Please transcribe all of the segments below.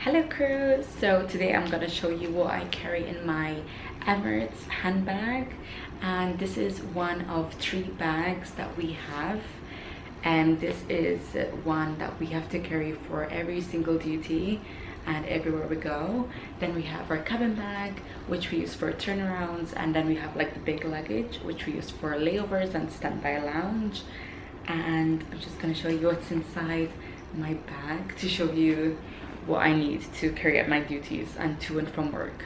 Hello crew, so today I'm gonna show you what I carry in my Emirates handbag, and this is one of 3 bags that we have, and this is one that we have to carry for every single duty and everywhere we go. Then we have our cabin bag, which we use for turnarounds, and then we have like the big luggage, which we use for layovers and standby lounge. And I'm just gonna show you what's inside my bag to show you what I need to carry out my duties and to and from work.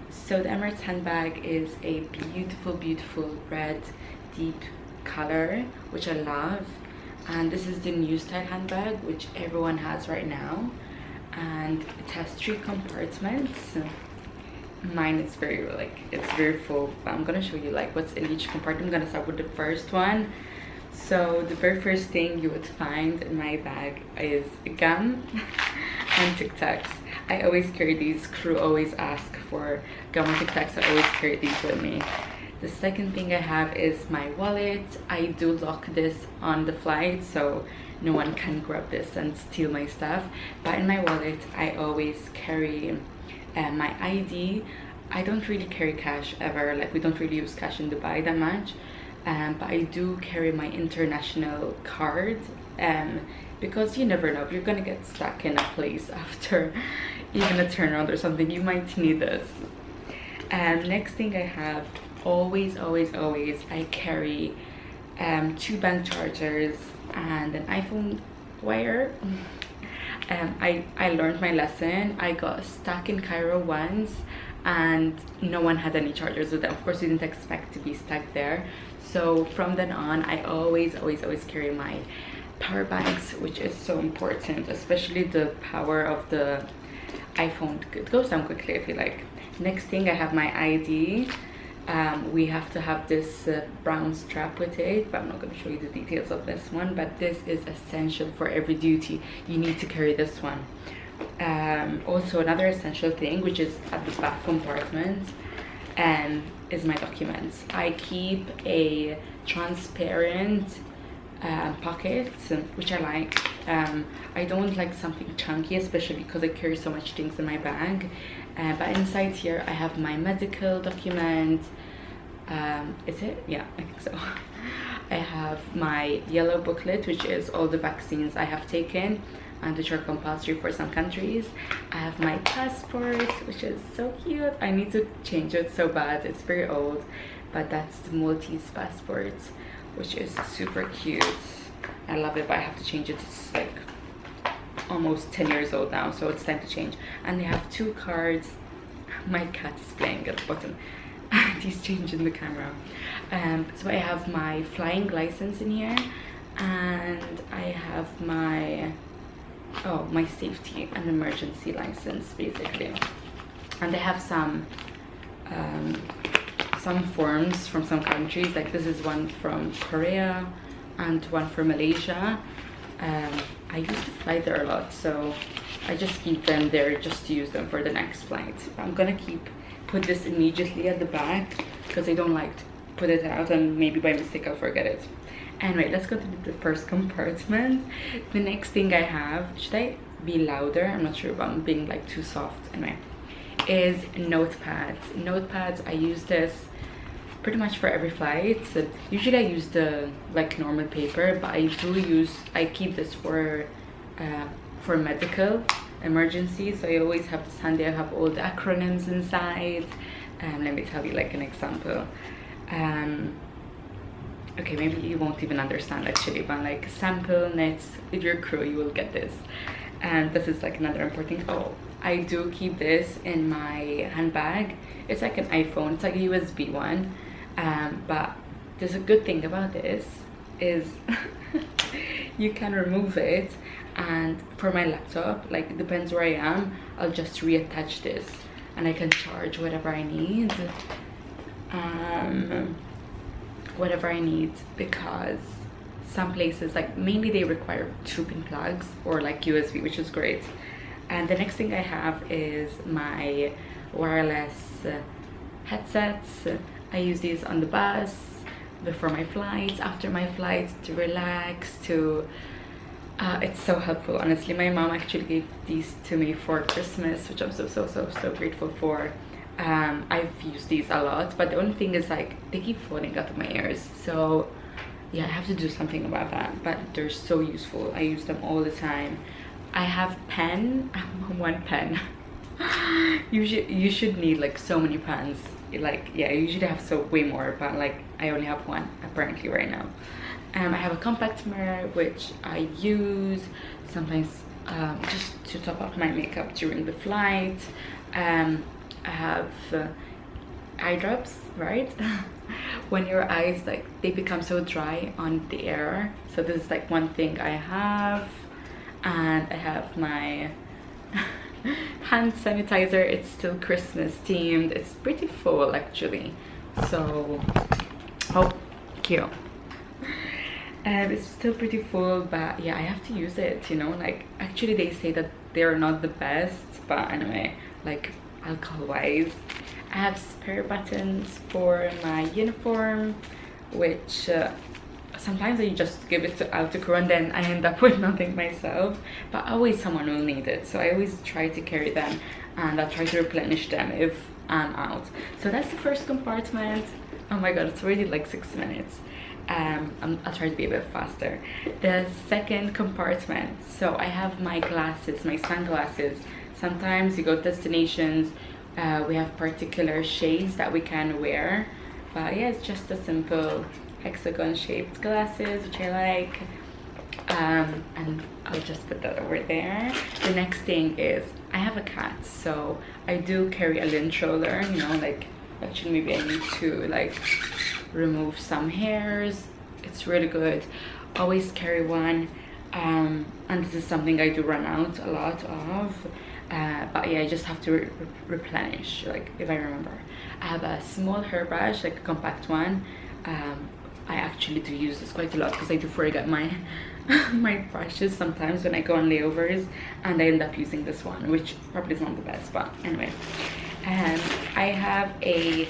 So the Emirates handbag is a beautiful red deep color, which I love, and this is the new style handbag which everyone has right now, and it has 3 compartments. Mine is it's very full, but I'm gonna show you like what's in each compartment. I'm gonna start with the first one. So the very first thing you would find in my bag is gum and Tic Tacs. I always carry these. Crew always ask for gum and Tic Tacs. I always carry these with me. The second thing I have is my wallet. I do lock this on the flight so no one can grab this and steal my stuff. But in my wallet, I always carry my ID. I don't really carry cash ever. Like, we don't really use cash in Dubai that much. But I do carry my international card, because you never know if you're gonna get stuck in a place after even a turnaround or something. You might need this. Next thing I have, always I carry 2 bank chargers and an iPhone wire. I learned my lesson. I got stuck in Cairo once and no one had any chargers with them. Of course, we didn't expect to be stuck there. So from then on, I always carry my power banks, which is so important, especially the power of the iPhone. It goes down quickly, I feel like. Next thing, I have my ID. We have to have this brown strap with it, but I'm not going to show you the details of this one, but this is essential for every duty. You need to carry this one. Also, another essential thing, which is at the back compartment, is my documents. I keep a transparent pocket, which I like. I don't like something chunky, especially because I carry so much things in my bag. But inside here I have my medical document. Is it? Yeah, I think so. I have my yellow booklet, which is all the vaccines I have taken and which are compulsory for some countries. I have my passport, which is so cute. I need to change it so bad. It's very old, but that's the Maltese passport, which is super cute. I love it, but I have to change it. It's like almost 10 years old now, so it's time to change. And they have 2 cards. My cat is playing at the bottom. He's changing the camera. So I have my flying license in here, and I have my safety and emergency license, basically. And they have some forms from some countries, like this is one from Korea and one from Malaysia. I used to fly there a lot, so I just keep them there just to use them for the next flight. I'm gonna put this immediately at the back because I don't like to put it out and maybe by mistake I'll forget it. Anyway, let's go to the first compartment. The next thing I have, should I be louder? I'm not sure if I'm being like too soft. Anyway, is notepads. Notepads, I use this pretty much for every flight. So usually I use the like normal paper, but I keep this for medical emergencies. So I always have this handy. I have all the acronyms inside. Let me tell you like an example. Okay, maybe you won't even understand actually, but like sample nets, if you're crew, you will get this. And this is like another important thing. Oh, I do keep this in my handbag. It's like an iPhone, it's like a USB one. But there's a good thing about this is you can remove it, and for my laptop, like it depends where I am, I'll just reattach this and I can charge whatever I need. Because some places, like mainly they require 2-pin plugs or like USB, which is great. And the next thing I have is my wireless headsets. I use these on the bus, before my flights, after my flights, to relax, to It's so helpful, honestly. My mom actually gave these to me for Christmas, which I'm so grateful for. I've used these a lot, but the only thing is like they keep falling out of my ears, so yeah, I have to do something about that. But they're so useful. I use them all the time. I have pen. One pen. You should need like so many pens. Like, yeah, I usually have so way more, but like I only have one apparently right now. I have a compact mirror which I use sometimes just to top up my makeup during the flight. I have eye drops, right? When your eyes, like, they become so dry on the air, so this is like one thing I have. And I have my hand sanitizer. It's still Christmas themed. It's pretty full actually, so oh, cute. It's still pretty full, but yeah, I have to use it, you know. Like, actually they say that they're not the best, but anyway, like alcohol wise. I have spare buttons for my uniform, which sometimes I just give it out to crew and then I end up with nothing myself, but always someone will need it, so I always try to carry them, and I'll try to replenish them if I'm out. So that's the first compartment. Oh my god, it's already like 6 minutes. I'll try to be a bit faster. The second compartment, so I have my glasses, my sunglasses. Sometimes you go to destinations, we have particular shades that we can wear, but yeah, it's just a simple hexagon shaped glasses, which I like. And I'll just put that over there. The next thing is I have a cat, so I do carry a lint roller, you know, like, actually maybe I need to like remove some hairs. It's really good. Always carry one. And this is something I do run out a lot of, but yeah, I just have to replenish, like, if I remember. I have a small hairbrush, like a compact one. I actually do use this quite a lot because I do forget my my brushes sometimes when I go on layovers, and I end up using this one, which probably is not the best, but anyway. And I have a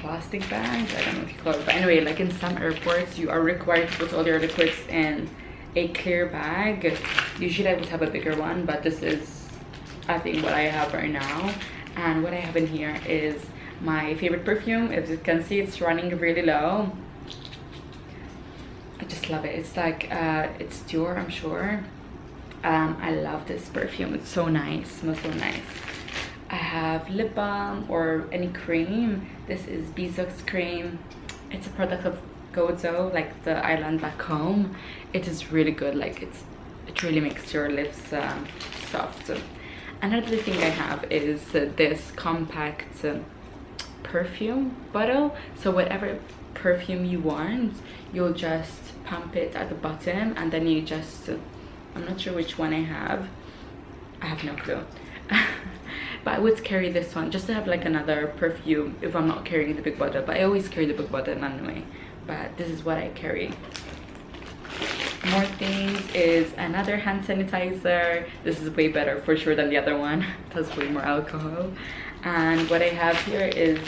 plastic bag, I don't know what you call it, but anyway, like in some airports you are required to put all your liquids in a clear bag. Usually I would have a bigger one, but this is, I think, what I have right now. And what I have in here is my favorite perfume. As you can see, it's running really low. I just love it. It's like it's Dior, I'm sure. I love this perfume. It's so nice, smells so nice. I have lip balm or any cream. This is Bezos cream. It's a product of Gozo, like the island back home. It is really good. Like, it really makes your lips soft. Another thing I have is this compact perfume bottle. So whatever perfume you want, you'll just pump it at the bottom, and then you just I'm not sure which one I have no clue. But I would carry this one just to have like another perfume if I'm not carrying the big bottle, but I always carry the big bottle anyway. But this is what I carry. More things is another hand sanitizer. This is way better for sure than the other one. It has way more alcohol. And what I have here is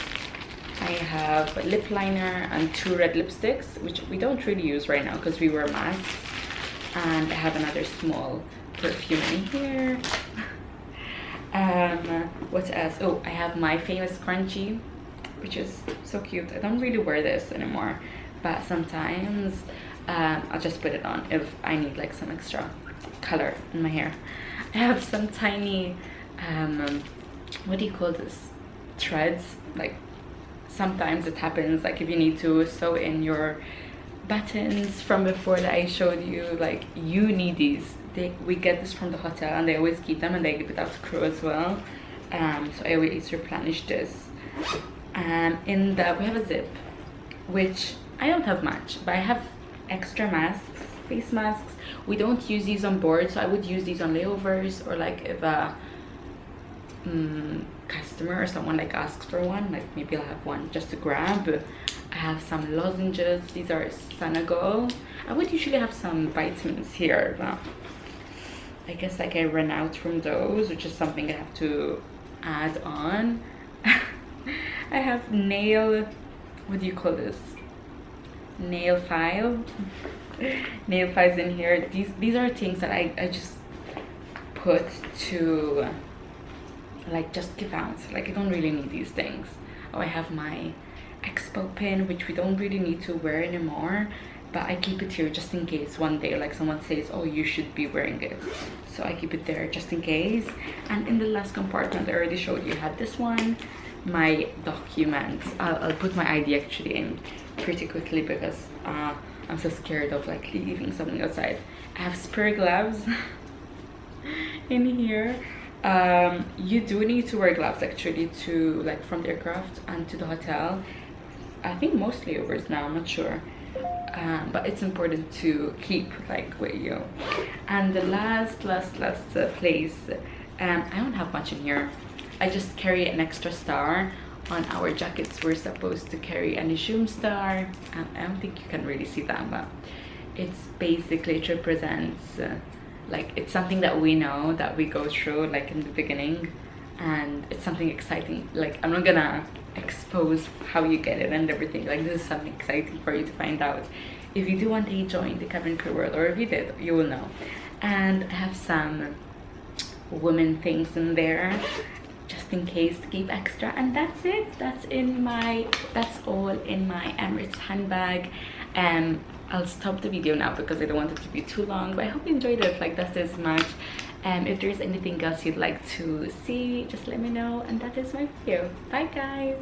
I have a lip liner and 2 red lipsticks, which we don't really use right now because we wear masks. And I have another small perfume in here. What else? Oh, I have my famous scrunchie, which is so cute. I don't really wear this anymore, but sometimes I'll just put it on if I need like some extra color in my hair. I have some tiny what do you call this, threads. Like, sometimes it happens, like if you need to sew in your buttons from before that I showed you, like, you need these. We get this from the hotel and they always keep them, and they give it out to crew as well. So I always replenish this. We have a zip, which I don't have much, but I have extra masks, face masks. We don't use these on board, so I would use these on layovers, or like if a customer or someone like asks for one, like maybe I'll have one just to grab. I have some lozenges. These are Senegal. I would usually have some vitamins here, but I guess like I ran out from those, which is something I have to add on. I have nail, what do you call this? Nail file. nail files in here. These are things that I just put to like just give out. Like I don't really need these things. Oh, I have my expo pin, which we don't really need to wear anymore, but I keep it here just in case one day like someone says, oh, you should be wearing it. So I keep it there just in case. And in the last compartment, I already showed you, had this one, my documents. I'll put my ID actually in pretty quickly because I'm so scared of like leaving something outside. I have spare gloves in here. You do need to wear gloves actually to like from the aircraft and to the hotel. I think most layovers now, I'm not sure. But it's important to keep like with you. And the last place, I don't have much in here. I just carry an extra star. On our jackets we're supposed to carry an Ishum star. I don't think you can really see that, but it's basically, it represents like it's something that we know that we go through like in the beginning, and it's something exciting. Like I'm not gonna expose how you get it and everything. Like this is something exciting for you to find out if you do one day join the cabin crew world, or if you did, you will know. And I have some women things in there just in case to keep extra. And that's it. That's all in my Emirates handbag. I'll stop the video now because I don't want it to be too long, but I hope you enjoyed it. Like that's this much. If there's anything else you'd like to see, just let me know. And that is my video. Bye guys.